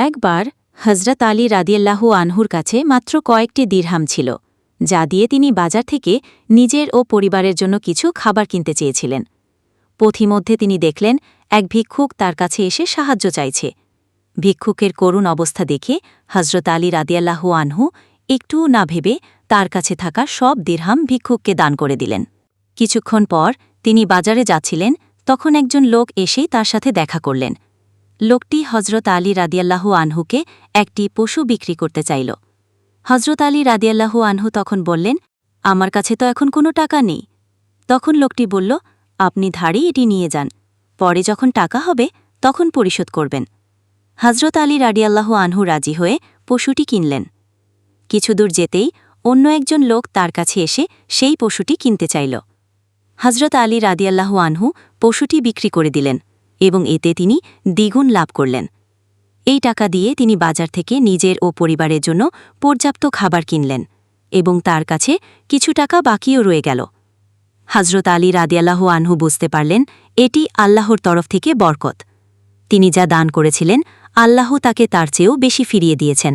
একবার হজরত আলী রাদিয়াল্লাহু আনহুর কাছে মাত্র কয়েকটি দিরহাম ছিল, যা দিয়ে তিনি বাজার থেকে নিজের ও পরিবারের জন্য কিছু খাবার কিনতে চেয়েছিলেন। পথিমধ্যে তিনি দেখলেন এক ভিক্ষুক তার কাছে এসে সাহায্য চাইছে। ভিক্ষুকের করুণ অবস্থা দেখে হজরত আলী রাদিয়াল্লাহু আনহু একটুও না ভেবে তার কাছে থাকা সব দিরহাম ভিক্ষুককে দান করে দিলেন। কিছুক্ষণ পর তিনি বাজারে যাচ্ছিলেন, তখন একজন লোক এসেই তার সাথে দেখা করলেন। লোকটি হজরত আলী রাদিয়াল্লাহু আনহুকে একটি পশু বিক্রি করতে চাইল। হজরত আলী রাদিয়াল্লাহু আনহু তখন বললেন, আমার কাছে তো এখন কোনো টাকা নেই। তখন লোকটি বলল, আপনি ধারেই এটি নিয়ে যান, পরে যখন টাকা হবে তখন পরিশোধ করবেন। হজরত আলী রাদিয়াল্লাহু আনহু রাজি হয়ে পশুটি কিনলেন। কিছুদূর যেতেই অন্য একজন লোক তার কাছে এসে সেই পশুটি কিনতে চাইল। হজরত আলী রাদিয়াল্লাহু আনহু পশুটি বিক্রি করে দিলেন এবং এতে তিনি দ্বিগুণ লাভ করলেন। এই টাকা দিয়ে তিনি বাজার থেকে নিজের ও পরিবারের জন্য পর্যাপ্ত খাবার কিনলেন এবং তার কাছে কিছু টাকা বাকিও রয়ে গেল। হজরত আলী রাদিয়াল্লাহু আনহু বুঝতে পারলেন এটি আল্লাহর তরফ থেকে বরকত। তিনি যা দান করেছিলেন আল্লাহ তাকে তার চেয়েও বেশি ফিরিয়ে দিয়েছেন।